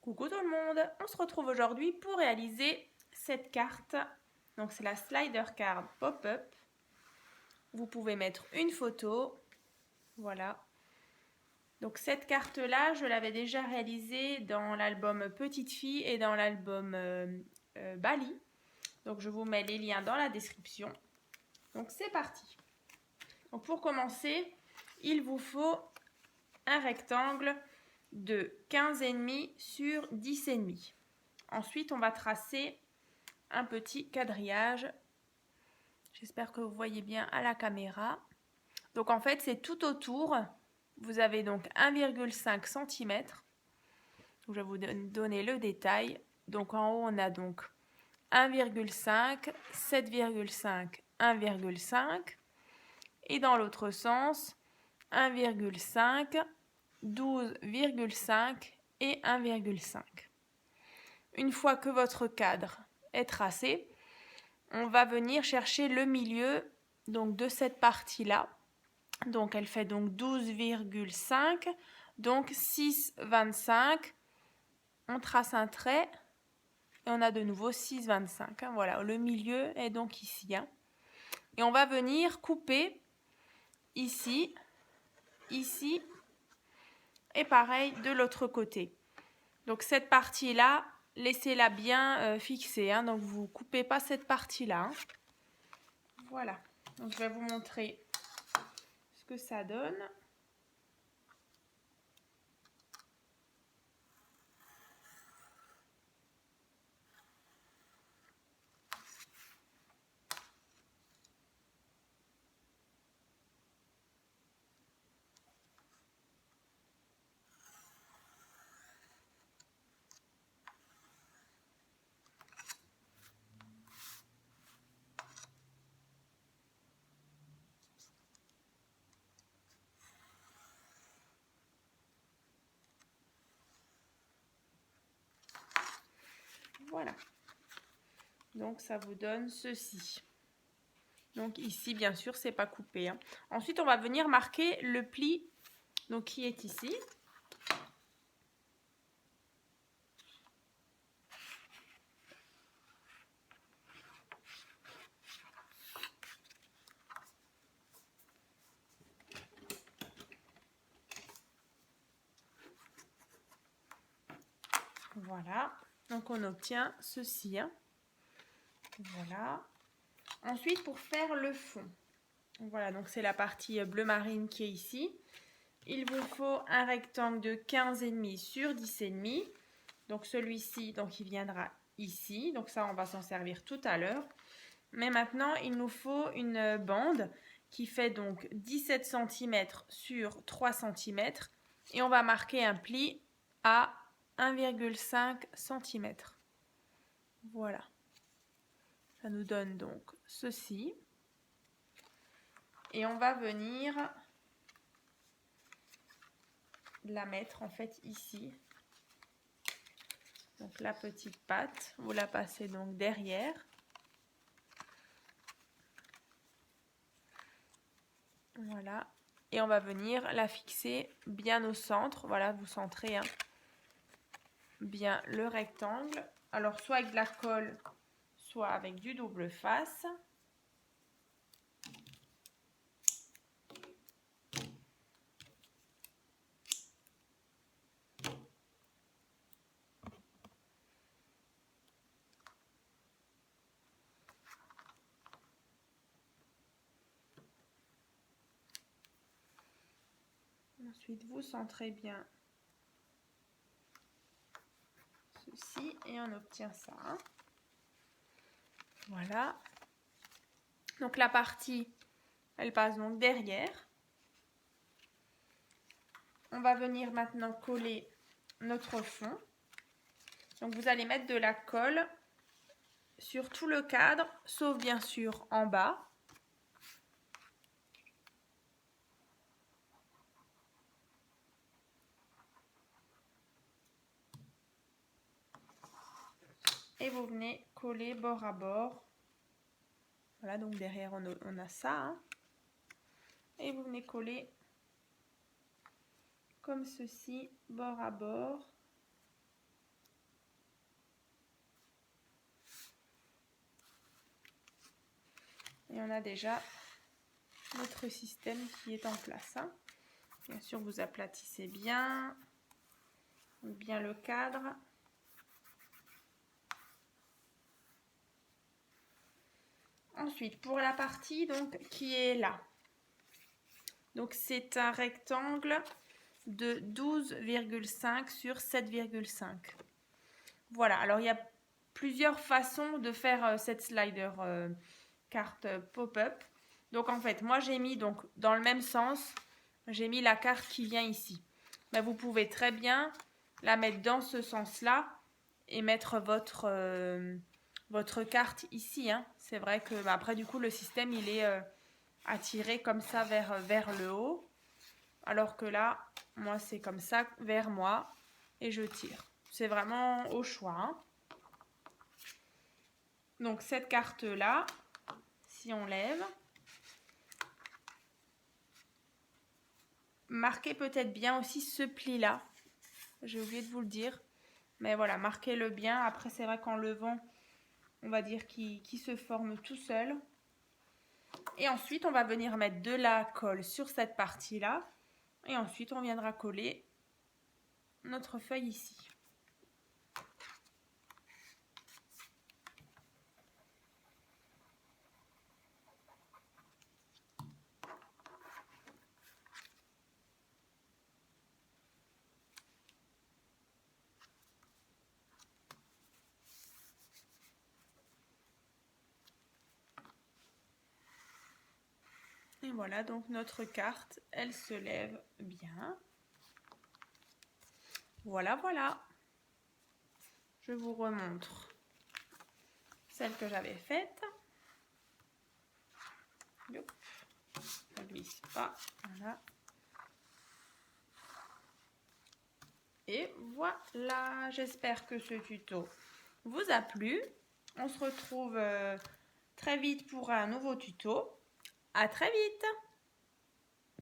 Coucou tout le monde, on se retrouve aujourd'hui pour réaliser cette carte. Donc c'est la Slider Card Pop-up. Vous pouvez mettre une photo, voilà. Donc cette carte-là, je l'avais déjà réalisée dans l'album Petite Fille et dans l'album Bali. Donc je vous mets les liens dans la description. Donc c'est parti. Donc pour commencer, il vous faut un rectangle de 15,5 sur 10,5. Ensuite, on va tracer un petit quadrillage. J'espère que vous voyez bien à la caméra. Donc en fait, c'est tout autour. Vous avez donc 1,5 cm. Je vais vous donner le détail. Donc en haut, on a donc 1,5, 7,5, 1,5. Et dans l'autre sens, 1,5, 12,5 et 1,5. Une fois que votre cadre est tracé, on va venir chercher le milieu donc de cette partie-là. Donc elle fait donc 12,5, donc 6,25. On trace un trait et on a de nouveau 6,25. Voilà, le milieu est donc ici. Et on va venir couper ici, ici et pareil de l'autre côté. Donc cette partie-là, laissez-la bien fixée. Donc vous ne coupez pas cette partie-là. Voilà. Donc je vais vous montrer ce que ça donne. Voilà. Donc ça vous donne ceci. Donc ici, bien sûr, c'est pas coupé. Ensuite, on va venir marquer le pli donc, qui est ici. Voilà. Donc on obtient ceci. Voilà. Ensuite, pour faire le fond. Voilà, donc c'est la partie bleu marine qui est ici. Il vous faut un rectangle de 15,5 sur 10,5. Donc celui-ci, donc il viendra ici. Donc ça, on va s'en servir tout à l'heure. Mais maintenant, il nous faut une bande qui fait donc 17 cm sur 3 cm. Et on va marquer un pli à 1,5 cm. Voilà. Ça nous donne donc ceci. Et on va venir la mettre en fait ici. Donc la petite patte, vous la passez donc derrière. Voilà. Et on va venir la fixer bien au centre. Voilà, vous centrez bien le rectangle. Alors soit avec de la colle, soit avec du double face. Ensuite, vous centrez bien ceci et on obtient ça. Voilà. Donc la partie, elle passe donc derrière. On va venir maintenant coller notre fond. Donc vous allez mettre de la colle sur tout le cadre, sauf bien sûr en bas. Et vous venez coller bord à bord. Voilà, donc derrière on a ça. Et vous venez coller comme ceci, bord à bord. Et on a déjà notre système qui est en place. Hein. Bien sûr, vous aplatissez bien le cadre. Ensuite, pour la partie donc, qui est là. Donc, c'est un rectangle de 12,5 sur 7,5. Voilà, alors il y a plusieurs façons de faire cette slider carte pop-up. Donc en fait, moi j'ai mis donc dans le même sens, j'ai mis la carte qui vient ici. Mais vous pouvez très bien la mettre dans ce sens-là et mettre votre carte ici. Hein. C'est vrai que après du coup le système il est attiré comme ça vers le haut. Alors que là, moi c'est comme ça vers moi et je tire. C'est vraiment au choix. Hein. Donc cette carte-là, si on lève, marquez peut-être bien aussi ce pli-là. J'ai oublié de vous le dire. Mais voilà, marquez-le bien. Après, c'est vrai qu'en levant, on va dire qu'il se forme tout seul. Et ensuite, on va venir mettre de la colle sur cette partie-là. Et ensuite, on viendra coller notre feuille ici. Et voilà, donc notre carte, elle se lève bien. Voilà, voilà. Je vous remontre celle que j'avais faite. Hop. Ça ne glisse pas. Voilà. Et voilà, j'espère que ce tuto vous a plu. On se retrouve très vite pour un nouveau tuto. À très vite!